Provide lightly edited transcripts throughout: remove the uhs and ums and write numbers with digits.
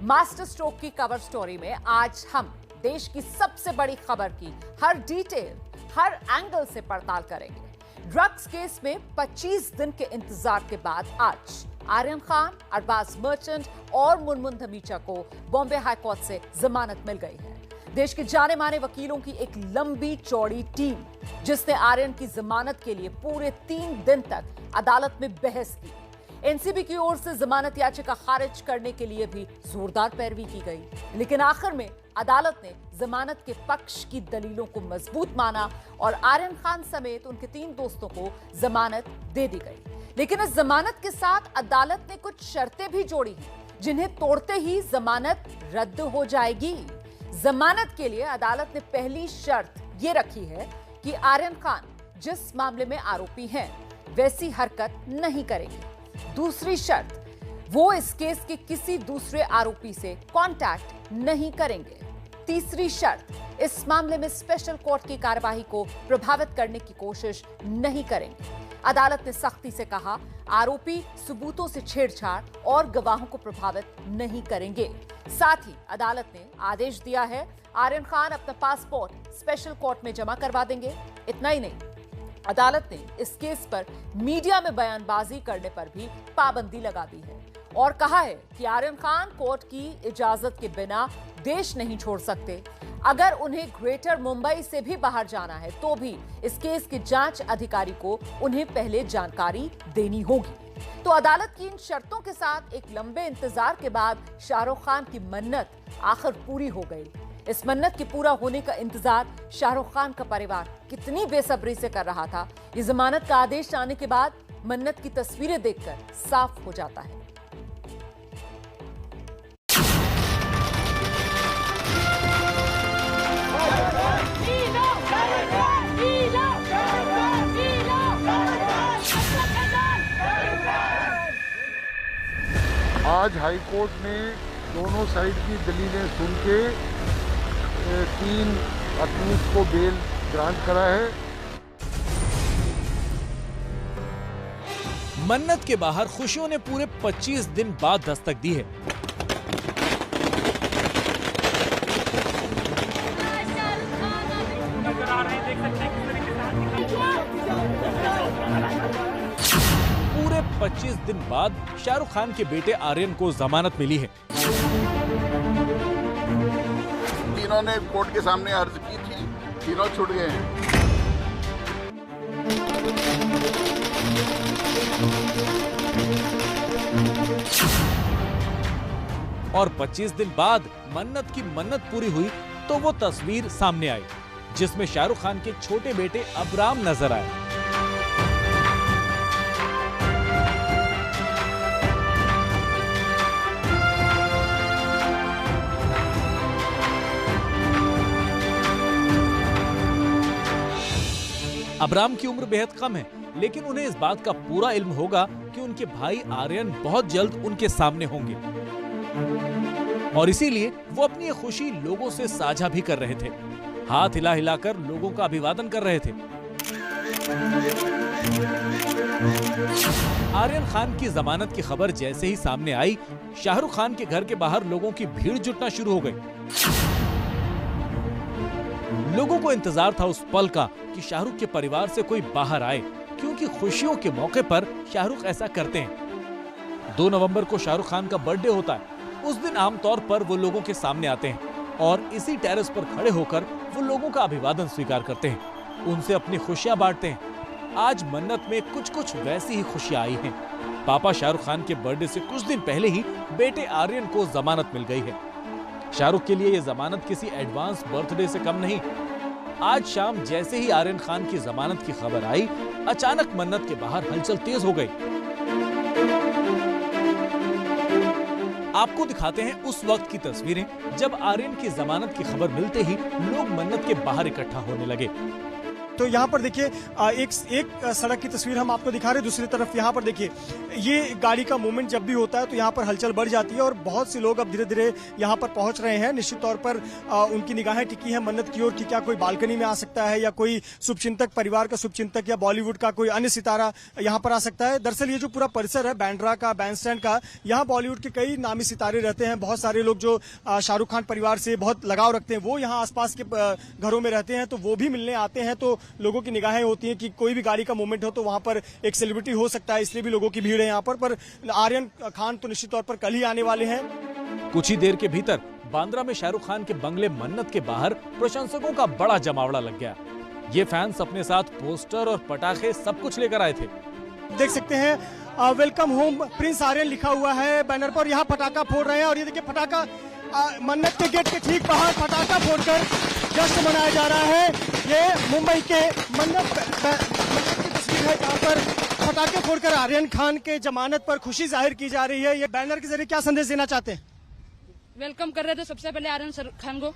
Master stroke की cover story में आज हम देश की सबसे बड़ी खबर की हर डिटेल, हर एंगल से पड़ताल करेंगे। ड्रग्स केस में 25 दिन के इंतजार के बाद आज आर्यन खान, अरबाज मर्चेंट और मुनमुन धमीजा को बॉम्बे हाई कोर्ट से जमानत मिल गई है। देश के जाने माने वकीलों की एक लंबी चौड़ी टीम जिसने आर्यन की जमानत के लिए पूरे 3 दिन तक अदालत में बहस की। एनसीबी की ओर से जमानत याचिका खारिज करने के लिए भी जोरदार पैरवी की गई, लेकिन आखिर में अदालत ने जमानत के पक्ष की दलीलों को मजबूत माना और आर्यन खान समेत उनके 3 दोस्तों को जमानत दे दी गई। लेकिन इस जमानत के साथ अदालत ने कुछ शर्तें भी जोड़ी हैं, जिन्हें तोड़ते ही जमानत रद्द हो जाएगी। जमानत के लिए अदालत ने पहली शर्त ये रखी है कि आर्यन खान जिस मामले में आरोपी हैं, वैसी हरकत नहीं करेंगे। दूसरी शर्त, वो इस केस के किसी दूसरे आरोपी से कांटेक्ट नहीं करेंगे। तीसरी शर्त, इस मामले में स्पेशल कोर्ट की कार्यवाही को प्रभावित करने की कोशिश नहीं करेंगे। अदालत ने सख्ती से कहा, आरोपी सबूतों से छेड़छाड़ और गवाहों को प्रभावित नहीं करेंगे। साथ ही अदालत ने आदेश दिया है, आर्यन खान अपना पासपोर्ट स्पेशल कोर्ट में जमा करवा देंगे। इतना ही नहीं, अदालत ने इस केस पर मीडिया में बयानबाजी करने पर भी पाबंदी लगा दी है और कहा है कि आर्यन खान कोर्ट की इजाजत के बिना देश नहीं छोड़ सकते। अगर उन्हें ग्रेटर मुंबई से भी बाहर जाना है तो भी इस केस के जांच अधिकारी को उन्हें पहले जानकारी देनी होगी। तो अदालत की इन शर्तों के साथ एक लंबे इंतजार के बाद शाहरुख खान की मन्नत आखिर पूरी हो गई। इस मन्नत के पूरा होने का इंतजार शाहरुख खान का परिवार कितनी बेसब्री से कर रहा था, ये जमानत का आदेश आने के बाद मन्नत की तस्वीरें देखकर साफ हो जाता है। आज हाई कोर्ट ने दोनों साइड की दलीलें सुन के 3 अक्यूज को बेल ग्रांट करा है। मन्नत के बाहर खुशियों ने पूरे 25 दिन बाद दस्तक दी है। पूरे 25 दिन बाद शाहरुख खान के बेटे आर्यन को जमानत मिली है। तीनों ने कोर्ट के सामने अर्ज की थी, तीनों छूट गए हैं। और 25 दिन बाद मन्नत की मन्नत पूरी हुई तो वो तस्वीर सामने आई जिसमें शाहरुख खान के छोटे बेटे अबराम नजर आए। अबराम की उम्र बेहद कम है, लेकिन उन्हें इस बात का पूरा इल्म होगा कि उनके भाई आर्यन बहुत जल्द उनके सामने होंगे और इसीलिए वो अपनी ये खुशी लोगों से साझा भी कर रहे थे। हाथ हिला हिलाकर लोगों का अभिवादन कर रहे थे। आर्यन खान की जमानत की खबर जैसे ही सामने आई, शाहरुख खान के घर के बाहर लोगों की भीड़ जुटना शुरू हो गई। लोगों को इंतजार था उस पल का कि शाहरुख के परिवार से कोई बाहर आए, क्योंकि खुशियों के मौके पर शाहरुख ऐसा करते हैं। 2 नवंबर को शाहरुख खान का बर्थडे होता है। उस दिन आमतौर पर वो लोगों के सामने आते हैं और इसी टेरेस पर खड़े होकर वो लोगों का अभिवादन स्वीकार करते हैं, उनसे अपनी खुशियां बांटते हैं। आज मन्नत में कुछ वैसी ही खुशियां आई हैं। पापा शाहरुख खान के बर्थडे से कुछ दिन पहले ही बेटे आर्यन को जमानत मिल गई है। शाहरुख के लिए ये जमानत किसी एडवांस बर्थडे से कम नहीं। आज शाम जैसे ही आर्यन खान की जमानत की खबर आई, अचानक मन्नत के बाहर हलचल तेज हो गई। आपको दिखाते हैं उस वक्त की तस्वीरें जब आर्यन की जमानत की खबर मिलते ही लोग मन्नत के बाहर इकट्ठा होने लगे। तो यहाँ पर देखिए एक सड़क की तस्वीर हम आपको दिखा रहे हैं, दूसरी तरफ यहाँ पर देखिए ये गाड़ी का मूवमेंट जब भी होता है तो यहाँ पर हलचल बढ़ जाती है और बहुत से लोग अब धीरे धीरे यहाँ पर पहुंच रहे हैं। निश्चित तौर पर उनकी निगाहें टिकी हैं मन्नत की ओर कि क्या कोई बालकनी में आ सकता है या कोई शुभचिंतक, परिवार का शुभचिंतक या बॉलीवुड का कोई अन्य सितारा यहाँ पर आ सकता है। दरअसल ये जो पूरा परिसर है बैंड्रा का, बैंड स्टैंड का, यहाँ बॉलीवुड के कई नामी सितारे रहते हैं। बहुत सारे लोग जो शाहरुख खान परिवार से बहुत लगाव रखते हैं वो यहाँ आसपास के घरों में रहते हैं, तो वो भी मिलने आते हैं। तो लोगों की निगाहें होती हैं कि कोई भी गाड़ी का मूवमेंट हो तो वहां पर एक सेलिब्रिटी हो सकता है, इसलिए भी लोगों की भीड़ है यहाँ पर आर्यन खान तो निश्चित तौर पर कल ही आने वाले हैं। कुछ ही देर के भीतर बांद्रा में शाहरुख खान के बंगले मन्नत के बाहर प्रशंसकों का बड़ा जमावड़ा लग गया। ये फैंस अपने साथ पोस्टर और पटाखे सब कुछ लेकर आए थे। देख सकते हैं वेलकम होम प्रिंस आर्यन लिखा हुआ है बैनर पर। यहाँ पटाखा फोड़ रहे हैं और ये देखिए पटाखा मन्नत के गेट के ठीक बाहर पटाखा फोड़कर जश्न मनाया जा रहा है। ये मुंबई के मन्नत की तस्वीर है जहाँ पर पटाखे फोड़कर आर्यन खान के जमानत पर खुशी जाहिर की जा रही है। ये बैनर के जरिए क्या संदेश देना चाहते हैं? वेलकम कर रहे थे सबसे पहले आर्यन खान को।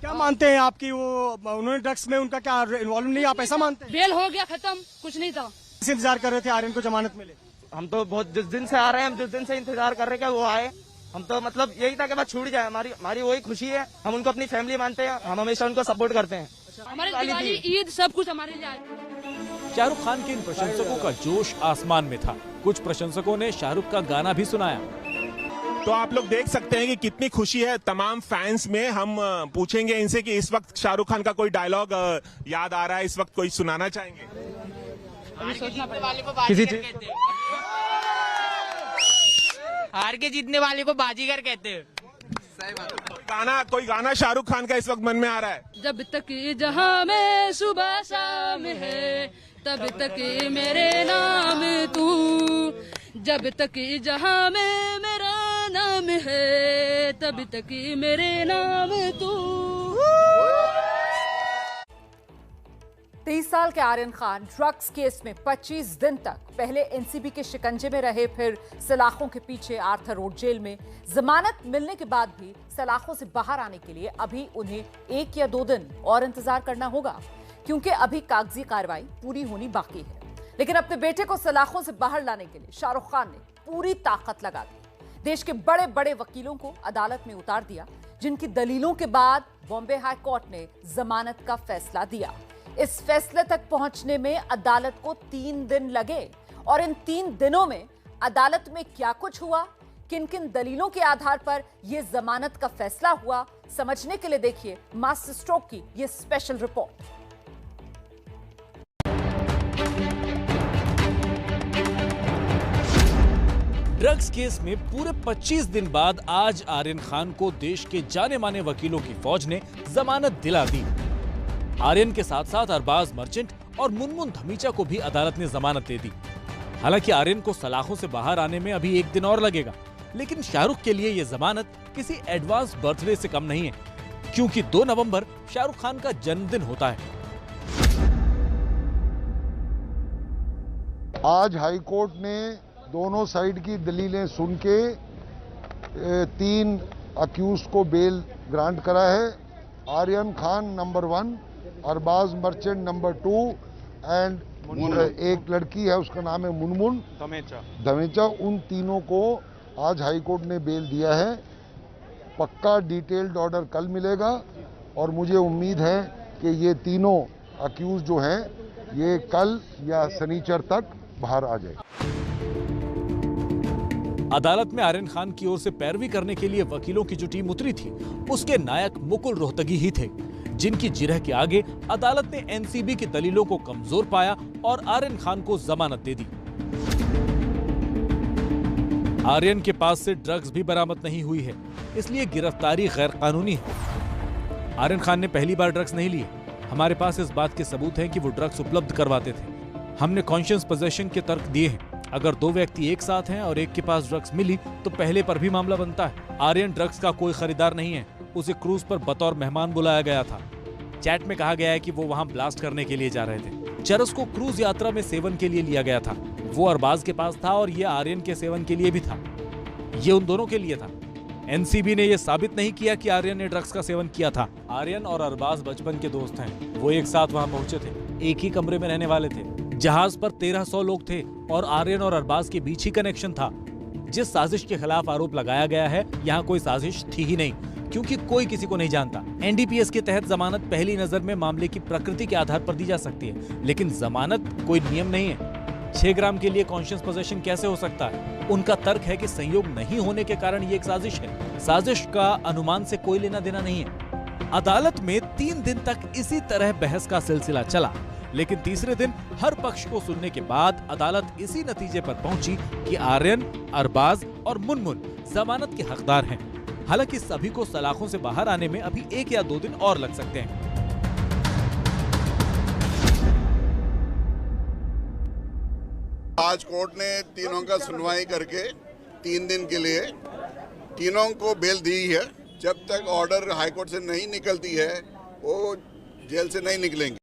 क्या मानते हैं आपकी वो उन्होंने ड्रग्स में उनका क्या इन्वॉल्व नहीं, आप ऐसा मानते हैं? बेल हो गया, खत्म, कुछ नहीं था। इंतजार कर रहे थे आर्यन को जमानत मिले? हम तो बहुत जिस दिन से आ रहे हैं, हम जिस दिन से इंतजार कर रहे हैं वो आए। हम तो मतलब यही था कि बस छूट जाए, हमारी वही खुशी है। हम उनको अपनी फैमिली मानते हैं, हम हमेशा उनको सपोर्ट करते हैं। हमारी दिवाली, ईद, सब कुछ हमारे लिए आए। शाहरुख खान के इन प्रशंसकों का जोश आसमान में था। कुछ प्रशंसकों ने शाहरुख का गाना भी सुनाया। तो आप लोग देख सकते हैं कि कितनी खुशी है तमाम फैंस में। हम पूछेंगे इनसे कि इस वक्त शाहरुख खान का कोई डायलॉग याद आ रहा है, इस वक्त कोई सुनाना चाहेंगे? किसी चीज हार के जीतने वाले को बाजीगर कहते हैं। कोई गाना शाहरुख खान का इस वक्त मन में आ रहा है? जब तक जहां में सुबह शाम है तब तक मेरे नाम तू, जब तक जहां में मेरा नाम है तब तक मेरे नाम तू। 30 साल के आर्यन खान ड्रग्स केस में 25 दिन तक पहले एनसीबी के शिकंजे में रहे, फिर सलाखों के पीछे आर्थर रोड जेल में। जमानत मिलने के बाद भी सलाखों से बाहर आने के लिए अभी उन्हें 1 या 2 दिन और इंतजार करना होगा, क्योंकि अभी कागजी कार्रवाई पूरी होनी बाकी है। लेकिन अपने बेटे को सलाखों से बाहर लाने के लिए शाहरुख खान ने पूरी ताकत लगा दी। देश के बड़े बड़े वकीलों को अदालत में उतार दिया, जिनकी दलीलों के बाद बॉम्बे हाई कोर्ट ने जमानत का फैसला दिया। इस फैसले तक पहुंचने में अदालत को 3 दिन लगे और इन 3 दिनों में अदालत में क्या कुछ हुआ, किन किन दलीलों के आधार पर यह जमानत का फैसला हुआ, समझने के लिए देखिए मास्टर स्ट्रोक की यह स्पेशल रिपोर्ट। ड्रग्स केस में पूरे 25 दिन बाद आज आर्यन खान को देश के जाने माने वकीलों की फौज ने जमानत दिला दी। आर्यन के साथ साथ अरबाज मर्चेंट और मुनमुन धमीचा को भी अदालत ने जमानत दे दी। हालांकि आर्यन को सलाखों से बाहर आने में अभी 1 दिन और लगेगा, लेकिन शाहरुख के लिए यह जमानत किसी एडवांस बर्थडे से कम नहीं है, क्योंकि 2 नवंबर शाहरुख खान का जन्मदिन होता है। आज हाईकोर्ट ने दोनों साइड की दलीलें सुन के 3 अक्यूज को बेल ग्रांट करा है। Aryan Khan number 1, Arbaaz Merchant number 2 and एक लड़की है उसका नाम है मुनमुन धमेचा। उन तीनों को आज हाईकोर्ट ने बेल दिया है। पक्का डिटेल्ड ऑर्डर कल मिलेगा और मुझे उम्मीद है कि ये तीनों अक्यूज जो हैं ये कल या शनिचर तक बाहर आ जाए। अदालत में आर्यन खान की ओर से पैरवी करने के लिए वकीलों की जो टीम उतरी थी, उसके नायक मुकुल रोहतगी ही थे, जिनकी जिरह के आगे अदालत ने एनसीबी की दलीलों को कमजोर पाया और आर्यन खान को जमानत दे दी। आर्यन के पास से ड्रग्स भी बरामद नहीं हुई है, इसलिए गिरफ्तारी गैर कानूनी है। आर्यन खान ने पहली बार ड्रग्स नहीं लिए। हमारे पास इस बात के सबूत हैं कि वो ड्रग्स उपलब्ध करवाते थे। हमने कॉन्शियस पोजेशन के तर्क दिए हैं। अगर 2 व्यक्ति एक साथ हैं और एक के पास ड्रग्स मिली तो पहले पर भी मामला बनता है। आर्यन ड्रग्स का कोई खरीदार नहीं है, उसे क्रूज पर बतौर मेहमान बुलाया गया था। चैट में कहा गया है कि वो वहां ब्लास्ट करने के लिए जा रहे थे। चरस को क्रूज यात्रा में सेवन के लिए लिया गया था। वो अरबाज के पास था और ये आर्यन के सेवन के लिए भी था। ये उन दोनों के लिए था। एनसीबी ने यह साबित नहीं किया कि आर्यन ने ड्रग्स का सेवन किया था। आर्यन और अरबाज बचपन के दोस्त हैं। वो एक साथ वहां पहुंचे थे, एक ही कमरे में रहने वाले थे। जहाज पर 1300 लोग थे और आर्यन और अरबाज के बीच ही कनेक्शन था। जिस साजिश के खिलाफ आरोप लगाया गया है, यहाँ कोई साजिश थी ही नहीं, क्योंकि कोई किसी को नहीं जानता। एनडीपीएस के तहत जमानत पहली नजर में मामले की प्रकृति के आधार पर दी जा सकती है, लेकिन जमानत कोई नियम नहीं है। 6 ग्राम के लिए कॉन्शियस पोजेशन कैसे हो सकता है? उनका तर्क है कि संयोग नहीं होने के कारण ये एक साजिश है। साजिश का अनुमान से कोई लेना देना नहीं है। अदालत में 3 दिन तक इसी तरह बहस का सिलसिला चला, लेकिन तीसरे दिन हर पक्ष को सुनने के बाद अदालत इसी नतीजे पर पहुंची कि आर्यन, अरबाज और मुनमुन जमानत के हकदार हैं। हालांकि सभी को सलाखों से बाहर आने में अभी 1 या 2 दिन और लग सकते हैं। आज कोर्ट ने तीनों का सुनवाई करके 3 दिन के लिए तीनों को बेल दी है। जब तक ऑर्डर हाईकोर्ट से नहीं निकलती है, वो जेल से नहीं निकलेंगे।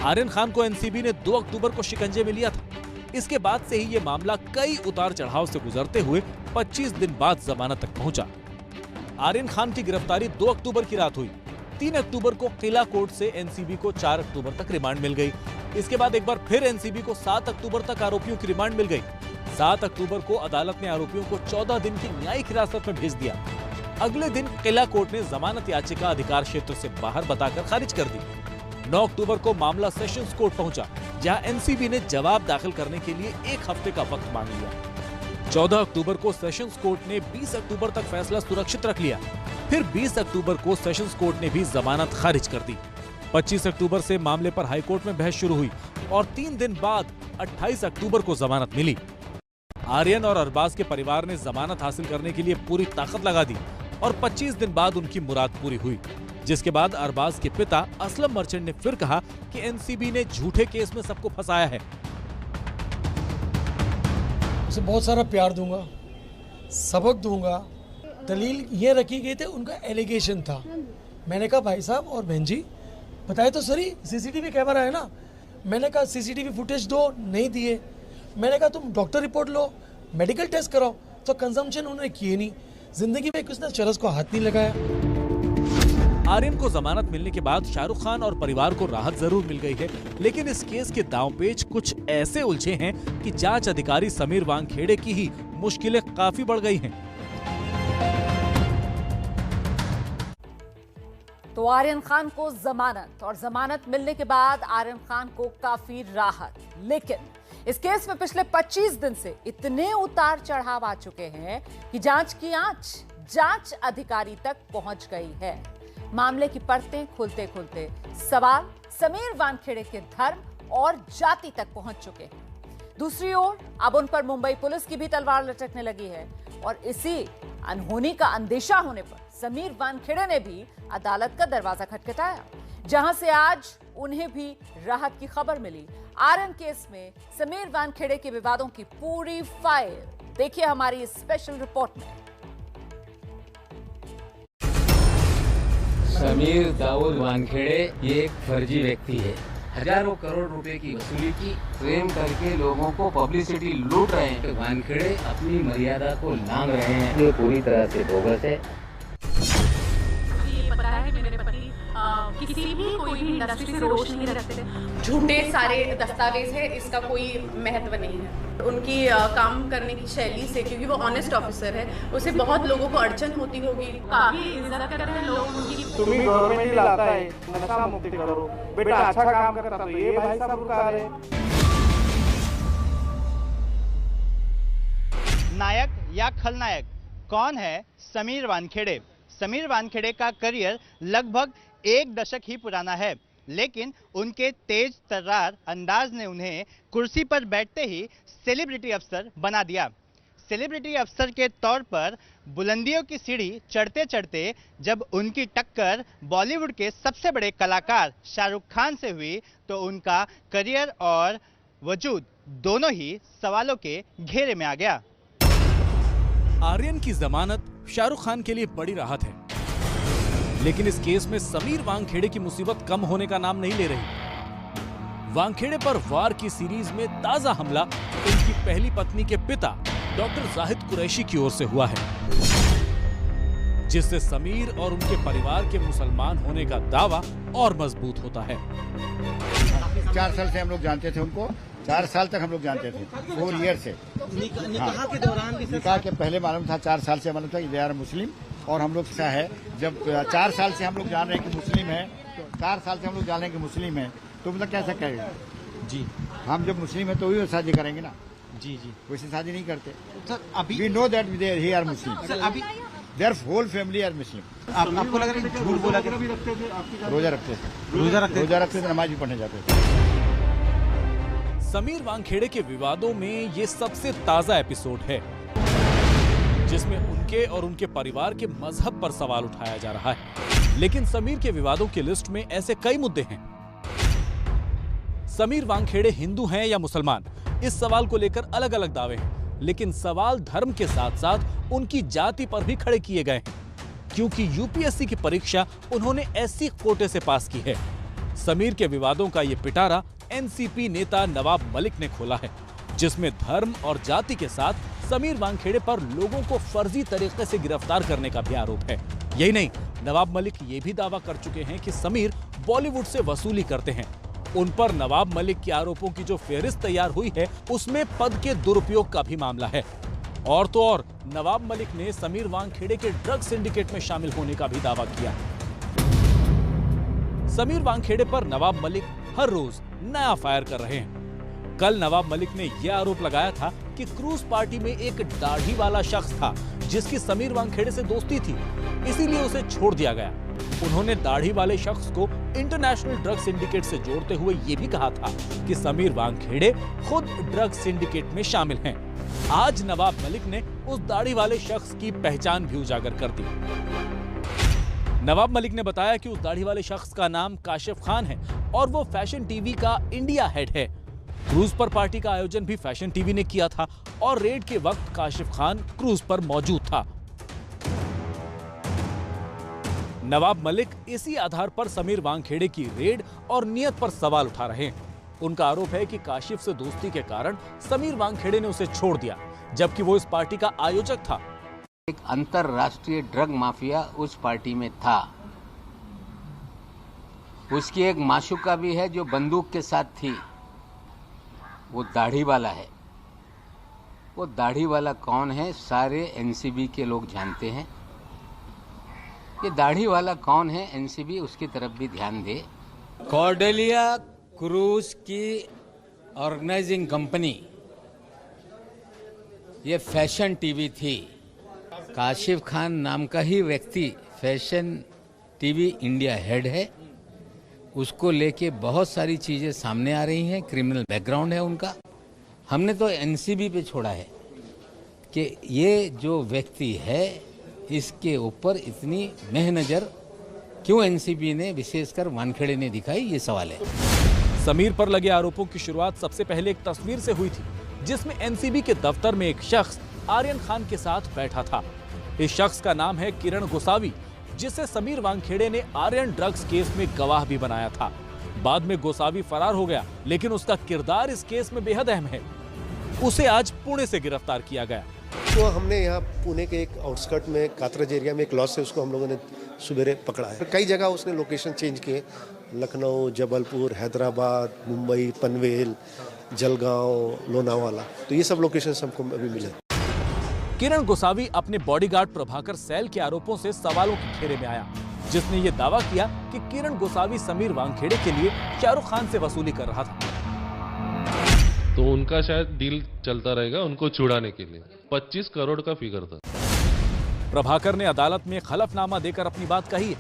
आर्यन खान को एनसीबी ने 2 अक्टूबर को शिकंजे में लिया था। इसके बाद से ही ये मामला कई उतार चढ़ाव से गुजरते हुए 25 दिन बाद जमानत तक पहुंचा। आर्यन खान की गिरफ्तारी 2 अक्टूबर की रात हुई। 3 अक्टूबर को किला कोर्ट से एनसीबी को 4 अक्टूबर तक रिमांड मिल गई। इसके बाद एक बार फिर एनसीबी को 7 अक्टूबर तक आरोपियों की रिमांड मिल गई। 7 अक्टूबर को अदालत ने आरोपियों को 14 दिन की न्यायिक हिरासत में भेज दिया। अगले दिन किला कोर्ट ने जमानत याचिका अधिकार क्षेत्र से बाहर बताकर खारिज कर दी। 9 अक्टूबर को मामला सेशंस कोर्ट पहुंचा, जहां एनसीबी ने जवाब दाखिल करने के लिए 1 हफ्ते का वक्त मांग लिया। 14 अक्टूबर को सेशंस कोर्ट ने 20 अक्टूबर तक फैसला सुरक्षित रख लिया। फिर 20 अक्टूबर को सेशंस कोर्ट ने भी जमानत खारिज कर दी। 25 अक्टूबर से मामले पर हाईकोर्ट में बहस शुरू हुई और 3 दिन बाद 28 अक्टूबर को जमानत मिली। आर्यन और अरबाज के परिवार ने जमानत हासिल करने के लिए पूरी ताकत लगा दी और 25 दिन बाद उनकी मुराद पूरी हुई, जिसके बाद अरबाज के पिता असलम मर्चेंट ने फिर कहा कि एनसीबी ने झूठे केस में सबको फंसाया है। उसे बहुत सारा प्यार दूंगा, सबक दूंगा। दलील ये रखी गई थी, उनका एलिगेशन था। मैंने कहा भाई साहब और बहन जी बताए तो सही, सीसीटीवी कैमरा है ना। मैंने कहा सीसीटीवी फुटेज दो, नहीं दिए। मैंने कहा तुम डॉक्टर रिपोर्ट लो, मेडिकल टेस्ट कराओ, तो कंजम्पशन उन्होंने किए नहीं। जिंदगी में किसने चरस को हाथ नहीं लगाया। आर्यन को जमानत मिलने के बाद शाहरुख खान और परिवार को राहत जरूर मिल गई है, लेकिन इस केस के दांवपेच कुछ ऐसे उलझे हैं कि जांच अधिकारी समीर वानखेड़े की ही मुश्किलें काफी बढ़ गई हैं। तो आर्यन खान को जमानत और जमानत मिलने के बाद आर्यन खान को काफी राहत, लेकिन इस केस में पिछले 25 दिन से इतने उतार चढ़ाव आ चुके हैं कि जांच की आंच जांच अधिकारी तक पहुंच गई है। मामले की परतें खुलते खुलते सवाल समीर वानखेड़े के धर्म और जाति तक पहुंच चुके हैं। दूसरी ओर अब उन पर मुंबई पुलिस की भी तलवार लटकने लगी है और इसी अनहोनी का अंदेशा होने पर समीर वानखेड़े ने भी अदालत का दरवाजा खटखटाया, जहां से आज उन्हें भी राहत की खबर मिली। आर्यन केस में समीर वानखेड़े के विवादों की पूरी फाइल देखिए हमारी स्पेशल रिपोर्ट में। समीर दाऊद वानखेड़े ये एक फर्जी व्यक्ति है। हजारों करोड़ रुपए की वसूली की, फ्रेम करके लोगों को पब्लिसिटी लूट रहे हैं। वानखेड़े अपनी मर्यादा को लांघ रहे हैं, ये पूरी तरह से बोगस है। ये पता है कि मेरे पति किसी भी कोई भी इंडस्ट्री से रोष नहीं रखते। झूठे सारे दस्तावेज है, इसका कोई महत्व नहीं है। उनकी काम करने की शैली से, क्योंकि वो ऑनेस्ट ऑफिसर है, उसे बहुत लोगों को अड़चन होती होगी। काफी इज्जत करते हैं लोग उनकी। तुम्ही गवर्नमेंट लाता है, नशा मुक्ति करो बेटा, अच्छा काम करता तो ये भाई साहब रुका रहे। नायक या खलनायक कौन है समीर वानखेड़े? समीर वानखेड़े का करियर लगभग 1 दशक ही पुराना है, लेकिन उनके तेज तर्रार अंदाज ने उन्हें कुर्सी पर बैठते ही सेलिब्रिटी अफसर बना दिया। सेलिब्रिटी अफसर के तौर पर बुलंदियों की सीढ़ी चढ़ते चढ़ते जब उनकी टक्कर बॉलीवुड के सबसे बड़े कलाकार शाहरुख खान से हुई, तो उनका करियर और वजूद दोनों ही सवालों के घेरे में आ गया। आर्यन की जमानत शाहरुख खान के लिए बड़ी राहत है, लेकिन इस केस में समीर वानखेड़े की मुसीबत कम होने का नाम नहीं ले रही। वानखेड़े पर वार की सीरीज में ताजा हमला उनकी पहली पत्नी के पिता डॉक्टर जाहिद कुरैशी की ओर से हुआ है, जिससे समीर और उनके परिवार के मुसलमान होने का दावा और मजबूत होता है। 4 साल से हम लोग जानते थे उनको, 4 साल तक हम लोग जानते थे, 4 ईयर से। निकाह के दौरान भी निकाह के पहले मालूम था, 4 साल से मालूम था कि दे आर मुस्लिम। और हम लोग ऐसा है, जब 4 साल से हम लोग जान रहे हैं कि मुस्लिम है, 4 साल से हम लोग जान रहे हैं कि मुस्लिम है, तो मतलब कैसे कहेगा जी, हम जब मुस्लिम है तो वही शादी करेंगे ना जी। वैसे शादी नहीं करते सर। अभी we know that he are Muslim sir. अभी their whole family are Muslim. आपको लग रहा है झूठ बोला कि रोजा रखते थे, नमाज भी पढ़ने जाते थे। समीर वानखेड़े के विवादों में ये सबसे ताजा एपिसोड है, जिसमें उनके और उनके परिवार के मजहब पर सवाल उठाया जा रहा है। लेकिन समीर के विवादों की लिस्ट में ऐसे कई मुद्दे हैं। समीर वानखेड़े हिंदू हैं या मुसलमान, इस सवाल को लेकर अलग अलग दावे हैं, लेकिन सवाल धर्म के साथ साथ उनकी जाति पर भी खड़े किए गए हैं, क्योंकि यूपीएससी की परीक्षा उन्होंने एससी कोटे से पास की है। समीर के विवादों का ये पिटारा एनसीपी नेता नवाब मलिक ने खोला है, जिसमें धर्म और जाति के साथ समीर वानखेड़े पर लोगों को फर्जी तरीके से गिरफ्तार करने का भी आरोप है। यही नहीं, नवाब मलिक ये भी दावा कर चुके हैं कि समीर बॉलीवुड से वसूली करते हैं। उन पर नवाब मलिक के आरोपों की जो फेहरिस्त तैयार हुई है, उसमें पद के दुरुपयोग का भी मामला है। और तो और नवाब मलिक ने समीर वानखेड़े के ड्रग सिंडिकेट में शामिल होने का भी दावा किया। समीर वानखेड़े पर नवाब मलिक हर रोज नया फायर कर रहे हैं। कल नवाब मलिक ने यह आरोप लगाया था कि क्रूज पार्टी में एक दाढ़ी वाला शख्स था, जिसकी समीर वानखेड़े से दोस्ती थी, इसीलिए उसे छोड़ दिया गया। उन्होंने दाढ़ी वाले शख्स को इंटरनेशनल ड्रग सिंडिकेट से जोड़ते हुए ये भी कहा था कि समीर वानखेड़े खुद ड्रग सिंडिकेट में शामिल हैं। आज नवाब मलिक ने उस दाढ़ी वाले शख्स की पहचान भी उजागर कर दी। नवाब मलिक ने बताया कि उस दाढ़ी वाले शख्स का नाम काशिफ खान है और वो फैशन टीवी का इंडिया हेड है। क्रूज पर पार्टी का आयोजन भी फैशन टीवी ने किया था और रेड के वक्त काशिफ खान क्रूज पर मौजूद था। नवाब मलिक इसी आधार पर समीर वानखेड़े की रेड और नियत पर सवाल उठा रहे हैं। उनका आरोप है कि काशिफ से दोस्ती के कारण समीर वानखेड़े ने उसे छोड़ दिया, जबकि वो इस पार्टी का आयोजक था। एक अंतरराष्ट्रीय ड्रग माफिया उस पार्टी में था। उसकी एक माशूका भी है जो बंदूक के साथ थी, वो दाढ़ी वाला है। वो दाढ़ी वाला कौन है सारे एनसीबी के लोग जानते हैं। ये दाढ़ी वाला कौन है एनसीबी उसकी तरफ भी ध्यान दे। कॉर्डेलिया क्रूज की ऑर्गेनाइजिंग कंपनी ये फैशन टीवी थी। काशिफ खान नाम का ही व्यक्ति फैशन टीवी इंडिया हेड है। उसको लेके बहुत सारी चीजें सामने आ रही हैं, क्रिमिनल बैकग्राउंड है उनका। हमने तो एनसीबी पे छोड़ा है कि ये जो व्यक्ति है इसके ऊपर इतनी मेहनजर क्यों एनसीबी ने विशेषकर वानखेड़े ने दिखाई, ये सवाल है। समीर पर लगे आरोपों की शुरुआत सबसे पहले एक तस्वीर से हुई थी, जिसमें एनसीबी के दफ्तर में एक शख्स आर्यन खान के साथ बैठा था। इस शख्स का नाम है किरण गोसावी, जिसे समीर वानखेड़े ने आर्यन ड्रग्स केस में गवाह भी बनाया था। बाद में गोसावी फरार हो गया, लेकिन उसका किरदार इस केस में बेहद अहम है। उसे आज पुणे से गिरफ्तार किया गया। तो हमने यहाँ पुणे के एक आउटस्कर्ट में कातरज एरिया में एक लॉज से उसको हम लोगों ने सुबेरे पकड़ा है। कई जगह उसने लोकेशन चेंज किए, लखनऊ, जबलपुर, हैदराबाद, मुंबई, पनवेल, जलगांव, लोनावाला, तो ये सब लोकेशन हमको अभी मिले। किरण गोसावी अपने बॉडीगार्ड प्रभाकर सैल के आरोपों से सवालों के घेरे में आया, जिसने ये दावा किया कि किरण गोसावी समीर वानखेड़े के लिए शाहरुख खान से वसूली कर रहा था। तो उनका शायद डील चलता रहेगा उनको छुड़ाने के लिए। 25 करोड़ का फिगर था। प्रभाकर ने अदालत में खलफनामा देकर अपनी बात कही है।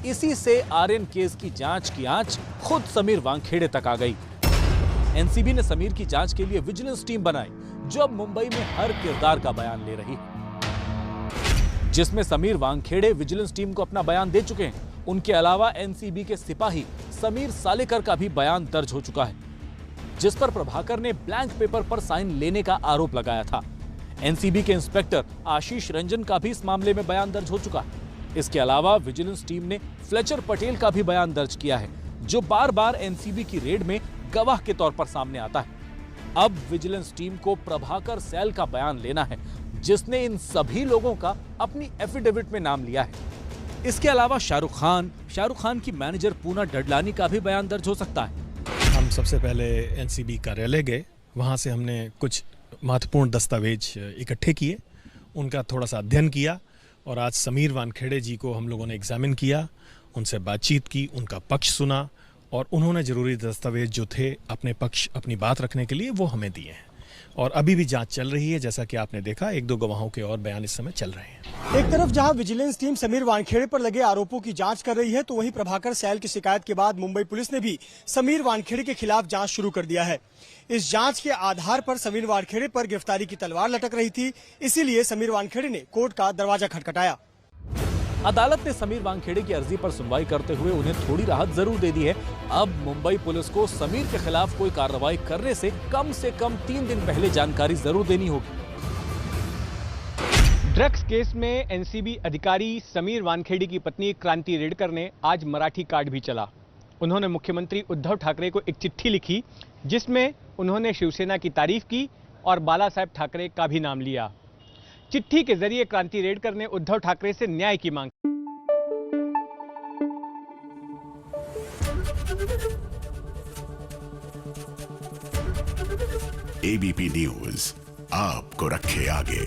इसी से आर्यन केस की जांच की आंच खुद समीर वानखेड़े तक आ गई। एनसीबी ने समीर की जांच के लिए विजिलेंस टीम बनाई, जो अब मुंबई में हर किरदार का बयान ले रही है, जिसमें समीर वानखेड़े विजिलेंस टीम को अपना बयान दे चुके हैं। उनके अलावा एनसीबी के सिपाही समीर सालेकर का भी बयान दर्ज हो चुका है, जिस पर प्रभाकर ने ब्लैंक पेपर पर साइन लेने का आरोप लगाया था। एनसीबी के इंस्पेक्टर आशीष रंजन का भी इस मामले में बयान दर्ज हो चुका है। इसके अलावा विजिलेंस टीम ने फ्लेचर पटेल का भी बयान दर्ज किया है, जो बार बार एनसीबी की रेड में गवाह के तौर पर सामने आता है। अब विजिलेंस टीम को प्रभाकर सैल का बयान लेना है, जिसने इन सभी लोगों का अपनी एफिडेविट में नाम लिया है। इसके अलावा शाहरुख खान की मैनेजर पूना डडलानी का भी बयान दर्ज हो सकता है। हम सबसे पहले एनसीबी कार्यालय गए, वहाँ से हमने कुछ महत्वपूर्ण दस्तावेज इकट्ठे किए, उनका थोड़ा सा अध्ययन किया और आज समीर वानखेड़े जी को हम लोगों ने एग्जामिन किया, उनसे बातचीत की, उनका पक्ष सुना और उन्होंने जरूरी दस्तावेज जो थे अपने पक्ष अपनी बात रखने के लिए वो हमें दिए हैं। और अभी भी जांच चल रही है, जैसा कि आपने देखा 1-2 गवाहों के और बयान इस समय चल रहे हैं। एक तरफ जहां विजिलेंस टीम समीर वानखेड़े पर लगे आरोपों की जांच कर रही है, तो वहीं प्रभाकर सैल की शिकायत के बाद मुंबई पुलिस ने भी समीर वानखेड़े के खिलाफ जांच शुरू कर दिया है। इस जांच के आधार पर समीर वानखेड़े पर गिरफ्तारी की तलवार लटक रही थी, इसीलिए समीर वानखेड़े ने कोर्ट का दरवाजा खटखटाया। अदालत ने समीर वानखेड़े की अर्जी पर सुनवाई करते हुए उन्हें थोड़ी राहत जरूर दे दी है। अब मुंबई पुलिस को समीर के खिलाफ कोई कार्रवाई करने से कम 3 दिन पहले जानकारी जरूर देनी होगी। ड्रग्स केस में एनसीबी अधिकारी समीर वानखेड़े की पत्नी क्रांति रेडकर ने आज मराठी कार्ड भी चला। उन्होंने मुख्यमंत्री उद्धव ठाकरे को एक चिट्ठी लिखी, जिसमें उन्होंने शिवसेना की तारीफ की और बाला साहेब ठाकरे का भी नाम लिया। चिट्ठी के जरिए क्रांति रेडकर ने उद्धव ठाकरे से न्याय की मांग की। एबीपी न्यूज आपको रखे आगे।